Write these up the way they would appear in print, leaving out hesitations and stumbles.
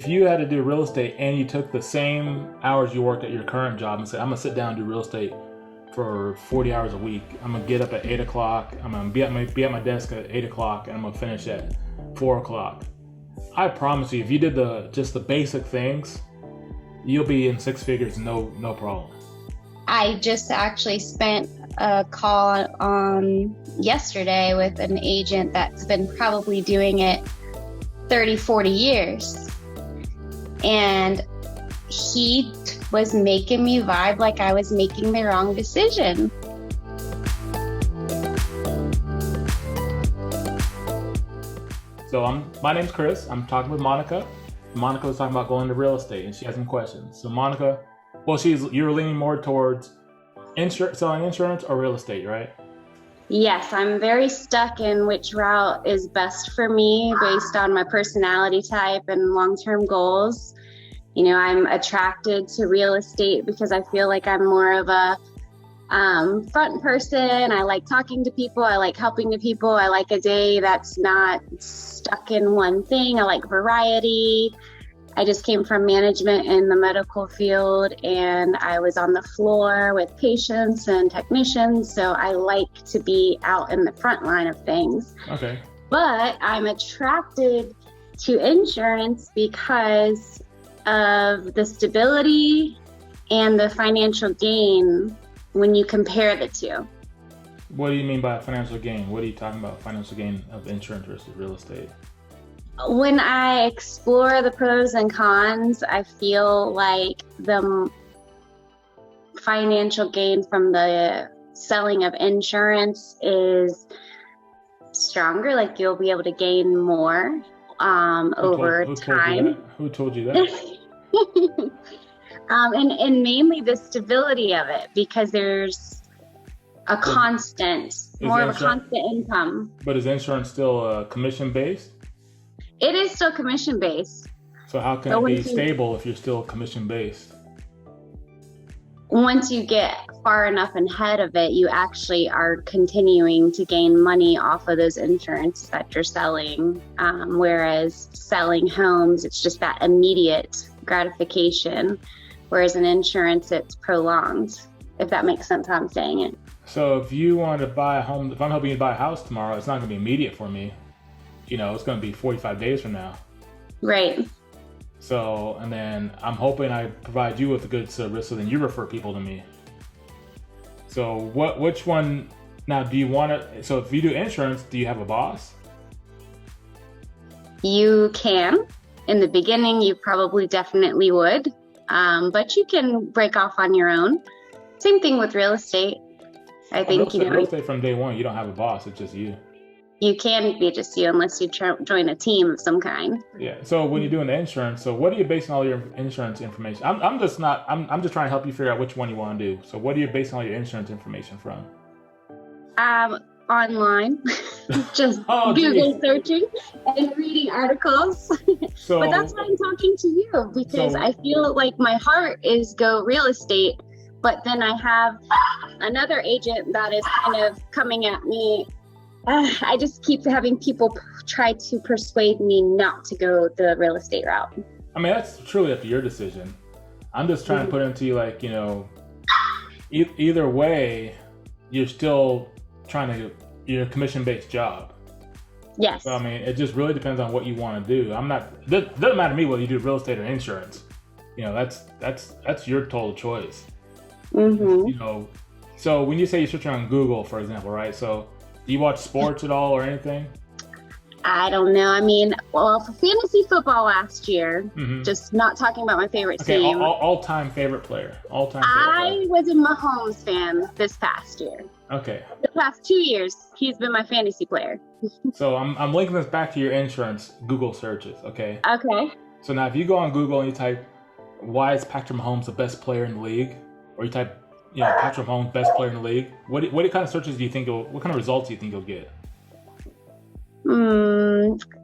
If you had to do real estate and you took the same hours you worked at your current job and said, I'm gonna sit down and do real estate for 40 hours a week. I'm gonna get up at 8 o'clock. I'm gonna be at my desk at 8 o'clock and I'm gonna finish at 4 o'clock. I promise you, if you did just the basic things, you'll be in six figures, no problem. I just actually spent a call on yesterday with an agent that's been probably doing it 30, 40 years. And he was making me vibe like I was making the wrong decision. So my name's Chris. I'm talking with Monica. Monica was talking about going to real estate and she has some questions. So Monica, you're leaning more towards selling insurance or real estate, right? Yes, I'm very stuck in which route is best for me based on my personality type and long-term goals. You know, I'm attracted to real estate because I feel like I'm more of a front person. I like talking to people. I like helping the people. I like a day that's not stuck in one thing. I like variety. I just came from management in the medical field and I was on the floor with patients and technicians. So I like to be out in the front line of things. Okay. But I'm attracted to insurance because of the stability and the financial gain when you compare the two. What do you mean by financial gain? What are you talking about, financial gain of insurance versus real estate? When I explore the pros and cons, I feel like the financial gain from the selling of insurance is stronger. Like you'll be able to gain more over time. Who told you that? And mainly the stability of it, because there's a constant, more of a constant income. But is insurance still commission based? It is still commission based. So how can it be stable if you're still commission based? Once you get far enough ahead of it, you actually are continuing to gain money off of those insurance that you're selling. Whereas selling homes, it's just that immediate gratification. Whereas in insurance, it's prolonged, if that makes sense how I'm saying it. So if you want to buy a home, if I'm hoping you buy a house tomorrow, it's not going to be immediate for me. You know, it's going to be 45 days from now. Right. So, and then I'm hoping I provide you with a good service, so then you refer people to me. So which one, now do you want to, so if you do insurance, do you have a boss? You can. In the beginning, you probably definitely would. But you can break off on your own. Same thing with real estate. I think, real estate from day one, you don't have a boss, it's just you. You can be just you unless you join a team of some kind. Yeah. So when you're doing the insurance, so what are you basing all your insurance information? I'm just trying to help you figure out which one you want to do. So what are you basing all your insurance information from? Online, just Google searching and reading articles. But that's why I'm talking to you, because I feel like my heart is go real estate, but then I have another agent that is kind of coming at me. I just keep having people try to persuade me not to go the real estate route. I mean, that's truly up to your decision. I'm just trying to put into you, like, you know, either way, you're still you're a commission-based job. Yes. So, I mean, it just really depends on what you want to do. It doesn't matter to me whether you do real estate or insurance. You know, that's your total choice. Mm-hmm. You know, so when you say you're searching on Google, for example, right? So do you watch sports at all or anything? I don't know. I mean, well, for fantasy football last year, just not talking about my favorite team. All-time favorite player. I was a Mahomes fan this past year. Okay. The past 2 years, he's been my fantasy player. So I'm linking this back to your insurance Google searches, okay? Okay. So now if you go on Google and you type, why is Patrick Mahomes the best player in the league? Or you type, you know, Patrick Mahomes, best player in the league. What kind of searches do you think what kind of results do you think you'll get?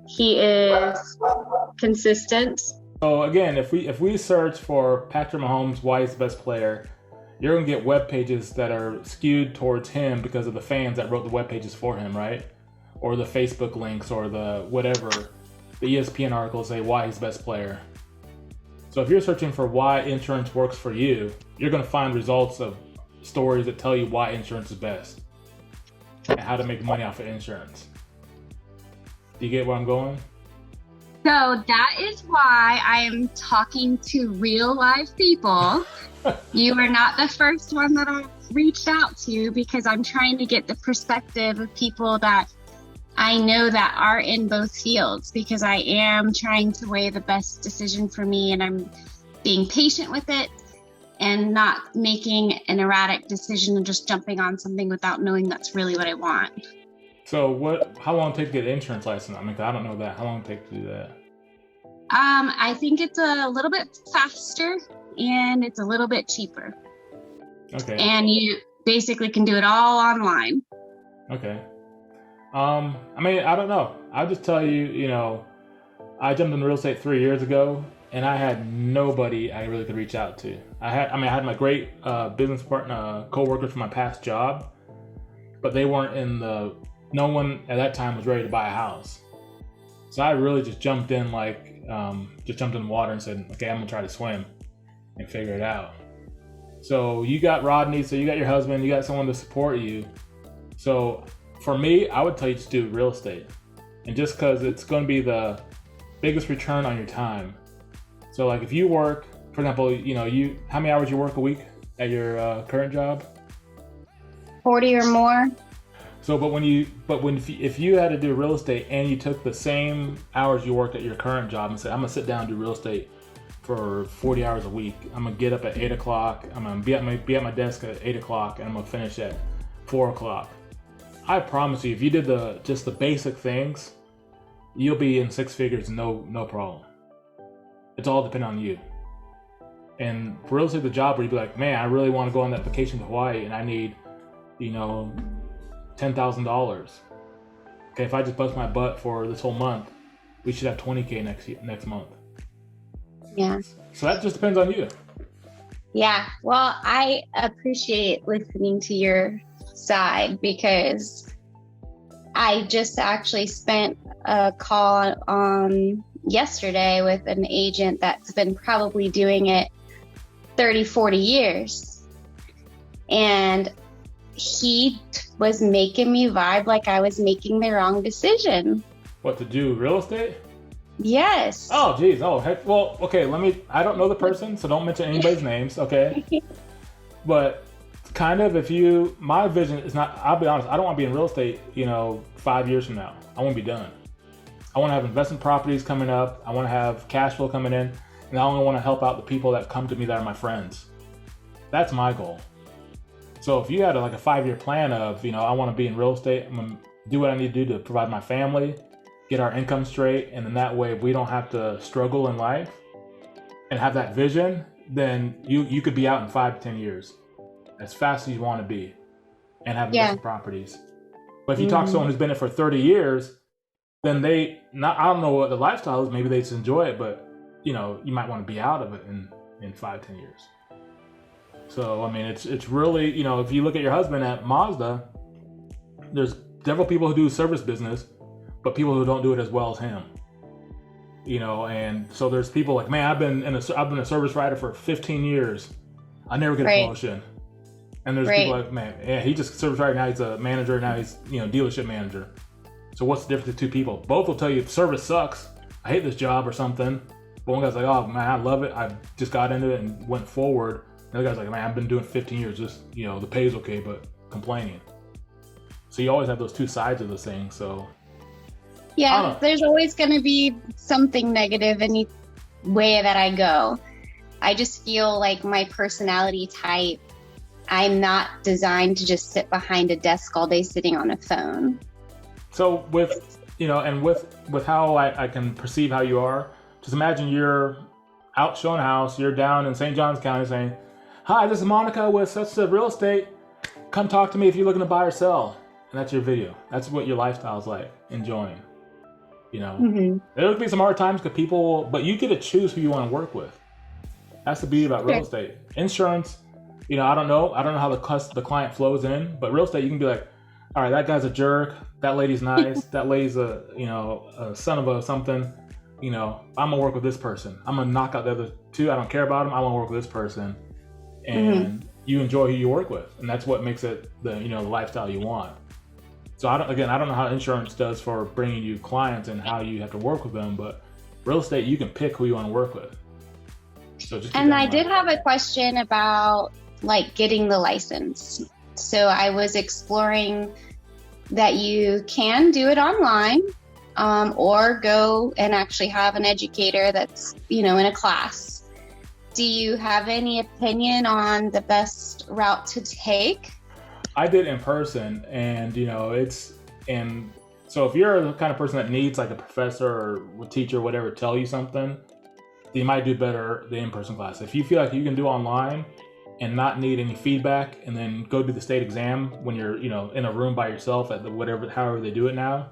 He is consistent. So again, if we search for Patrick Mahomes, why he's the best player, you're gonna get web pages that are skewed towards him because of the fans that wrote the web pages for him, right? Or the Facebook links or the whatever, the ESPN articles say why he's the best player. So if you're searching for why insurance works for you, you're going to find results of stories that tell you why insurance is best and how to make money off of insurance. Do you get where I'm going? So that is why I am talking to real live people. You are not the first one that I've reached out to, because I'm trying to get the perspective of people that I know that are in both fields, because I am trying to weigh the best decision for me, and I'm being patient with it and not making an erratic decision and just jumping on something without knowing that's really what I want. So how long it take to get an insurance license? I mean, I don't know that. How long it take to do that? I think it's a little bit faster and it's a little bit cheaper. Okay. And you basically can do it all online. Okay. I mean, I don't know. I'll just tell you, I jumped into real estate 3 years ago, and I had nobody I really could reach out to. I had my great business partner, co-workers from my past job, but they weren't no one at that time was ready to buy a house. So I really just jumped in jumped in the water and said, okay, I'm gonna try to swim and figure it out. So you got Rodney, so you got your husband, you got someone to support you. So for me, I would tell you just do real estate. And just because it's going to be the biggest return on your time. So like if you work, for example, how many hours you work a week at your current job? 40 or more. So, if you had to do real estate and you took the same hours you worked at your current job and said, I'm gonna sit down and do real estate for 40 hours a week. I'm gonna get up at 8 o'clock. I'm gonna be at my desk at 8 o'clock, and I'm gonna finish at 4 o'clock. I promise you, if you did just the basic things, you'll be in six figures, no problem. It's all dependent on you. And for real estate, the job where you'd be like, man, I really want to go on that vacation to Hawaii, and I need, $10,000. Okay, if I just bust my butt for this whole month, we should have $20K next month. Yeah. So that just depends on you. Yeah. Well, I appreciate listening to your side, because I just actually spent a call on yesterday with an agent that's been probably doing it 30, 40 years. And he was making me vibe like I was making the wrong decision. What, to do real estate? Yes. Oh, geez. Oh, heck. Well, okay, I don't know the person, so don't mention anybody's names, okay? But kind of my vision is not, I'll be honest, I don't want to be in real estate, 5 years from now. I want to be done. I want to have investment properties coming up. I want to have cash flow coming in. And I only want to help out the people that come to me that are my friends. That's my goal. So if you had a 5-year plan of, I want to be in real estate, I'm going to do what I need to do to provide my family, get our income straight, and then that way we don't have to struggle in life and have that vision, then you could be out in 5 to 10 years as fast as you want to be and have investment properties. But if you talk to someone who's been in it for 30 years, then I don't know what the lifestyle is, maybe they just enjoy it, but you might want to be out of it in 5, 10 years. So, I mean, it's really, if you look at your husband at Mazda, there's several people who do service business, but people who don't do it as well as him. And so there's people like, man, I've been a service writer for 15 years. I never get a promotion. And there's people like, man, yeah, he just service writer, now he's a manager, now he's, dealership manager. So what's the difference between two people? Both will tell you service sucks. I hate this job or something. But one guy's like, oh man, I love it. I just got into it and went forward. The other guy's like, man, I've been doing 15 years. Just, the pay's okay, but complaining. So you always have those two sides of the thing. So yeah, there's always going to be something negative any way that I go. I just feel like my personality type, I'm not designed to just sit behind a desk all day sitting on a phone. So with how I can perceive how you are, just imagine you're out showing a house, you're down in St. Johns County saying, hi, this is Monica with such a real estate. Come talk to me if you're looking to buy or sell. And that's your video. That's what your lifestyle is like, enjoying. There could be some hard times because but you get to choose who you want to work with. That's the beauty about real estate. Insurance, I don't know how the client flows in, but real estate, you can be like, all right, that guy's a jerk. That lady's nice. That lady's a son of a something. I'm gonna work with this person. I'm gonna knock out the other two. I don't care about them. I want to work with this person, and you enjoy who you work with, and that's what makes it the lifestyle you want. So I don't know how insurance does for bringing you clients and how you have to work with them, but real estate, you can pick who you want to work with. So just and I did have a question about like getting the license. So I was exploring that you can do it online, or go and actually have an educator that's, in a class. Do you have any opinion on the best route to take? I did in person, and so if you're the kind of person that needs like a professor or a teacher or whatever tell you something, you might do better the in-person class. If you feel like you can do online and not need any feedback, and then go do the state exam when you're in a room by yourself at however they do it now,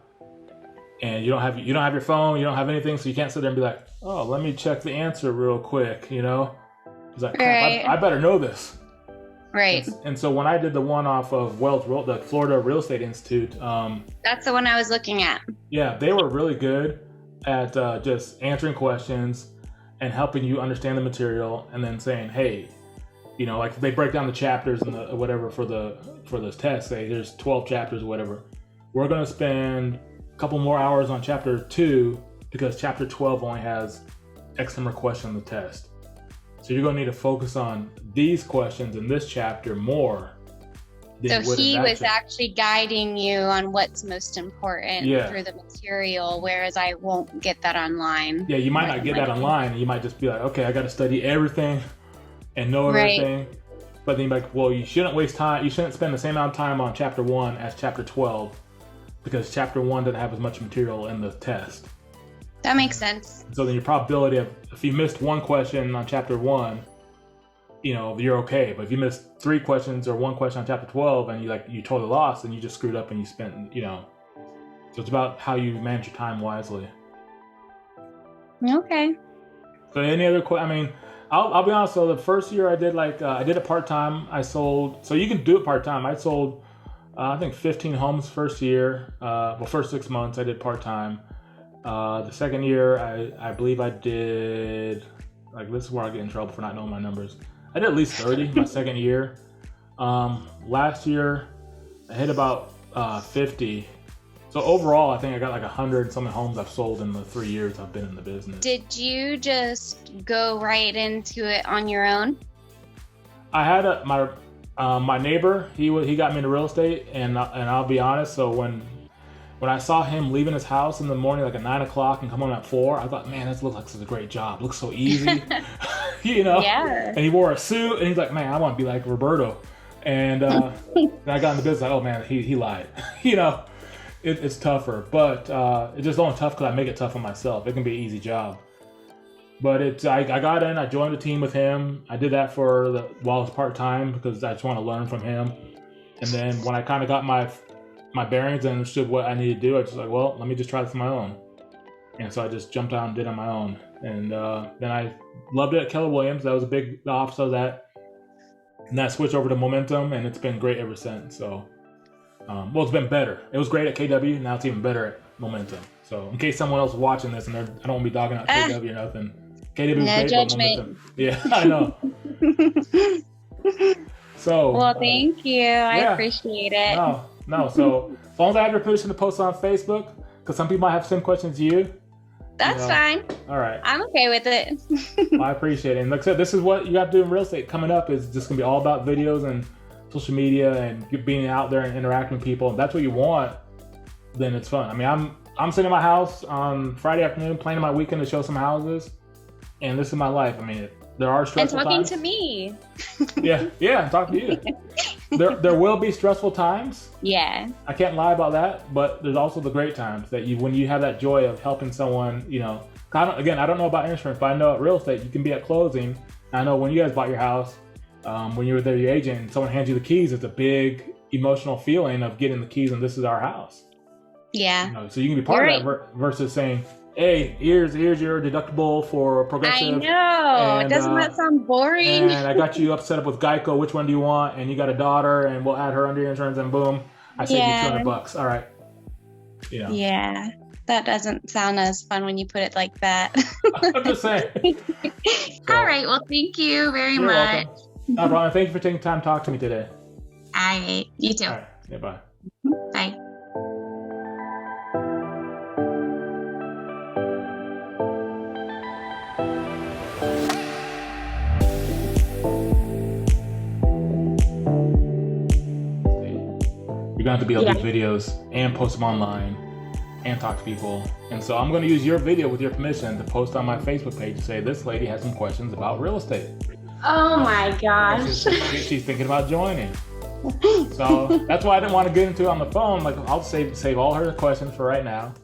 and you don't have your phone, you don't have anything, so you can't sit there and be like, oh, let me check the answer real quick. It's like, right. I better know this. Right. And so when I did the one off of the Florida Real Estate Institute, that's the one I was looking at. Yeah, they were really good at just answering questions and helping you understand the material, and then saying, hey, like they break down the chapters and the whatever for those tests. Say there's 12 chapters or whatever. We're going to spend a couple more hours on chapter 2 because chapter 12 only has X number of questions on the test. So you're going to need to focus on these questions in this chapter more. So he was actually guiding you on what's most important through the material, whereas I won't get that online. Yeah, you might not get that online. You might just be like, okay, I got to study everything and know everything. But then you're like, well, you shouldn't waste time. You shouldn't spend the same amount of time on chapter 1 as chapter 12 because chapter 1 doesn't have as much material in the test. That makes sense. So then your probability of, if you missed one question on chapter 1, you're okay. But if you missed 3 questions or 1 question on chapter 12 and you totally lost, and you just screwed up and you spent, so it's about how you manage your time wisely. Okay. So any other I'll be honest. So the first year I did I did it part-time. I sold, so you can do it part-time. I sold, I think 15 homes first year. First 6 months I did part-time. The second year, I believe I did, this is where I get in trouble for not knowing my numbers. I did at least 30 my second year. Last year, I hit about 50. So overall, I think I got 100 something homes I've sold in the 3 years I've been in the business. Did you just go right into it on your own? I had my neighbor. He got me into real estate, and I'll be honest. So when I saw him leaving his house in the morning, at 9 o'clock, and come home at 4, I thought, man, this looks like such a great job. Looks so easy, Yeah. And he wore a suit, and he's like, man, I want to be like Roberto. And then I got in the business, oh man, he lied. It's tougher, but it's just only tough because I make it tough on myself. It can be an easy job. But I got in, I joined a team with him. I did that while I was part-time because I just want to learn from him. And then when I kind of got my bearings and understood what I needed to do, I was just like, well, let me just try this on my own. And so I just jumped out and did it on my own. And then I loved it at Keller Williams. That was the office I was at. And then I switched over to Momentum, and it's been great ever since. So, it's been better. It was great at KW. Now it's even better at Momentum. So in case someone else is watching this and I don't want to be dogging out KW or nothing. KW is great, judgment. Momentum. Yeah, I know. So. Well, thank you. I appreciate it. No. So as long as I have your permission to post on Facebook, because some people might have the same questions to you. That's fine. All right. I'm okay with it. Well, I appreciate it. And like I said, this is what you got to do in real estate. Coming up is just going to be all about videos and social media and being out there and interacting with people. If that's what you want, then it's fun. I'm sitting in my house on Friday afternoon, planning my weekend to show some houses, and this is my life. There are stressful times. And talking to me. Yeah, talk to you. There will be stressful times. Yeah. I can't lie about that, but there's also the great times that when you have that joy of helping someone, I don't know about insurance, but I know at real estate, you can be at closing. I know when you guys bought your house, when you were there, your agent, and someone hands you the keys, it's a big emotional feeling of getting the keys and this is our house. Yeah. So you can be part of that versus saying, hey, here's your deductible for Progressive. I know. And, doesn't that sound boring? And I got you up set up with Geico. Which one do you want? And you got a daughter, and we'll add her under your insurance, and boom, I saved you $200. All right. Yeah. That doesn't sound as fun when you put it like that. I'm just saying. All right. Well, thank you very You're much. welcome. No problem. Thank you for taking time to talk to me today. All right. You too. All right. Yeah, bye. Bye. You're going to have to be able to do videos and post them online and talk to people. And so I'm going to use your video with your permission to post on my Facebook page to say this lady has some questions about real estate. Oh my gosh. She's thinking about joining. So that's why I didn't want to get into it on the phone. Like, I'll save all her questions for right now.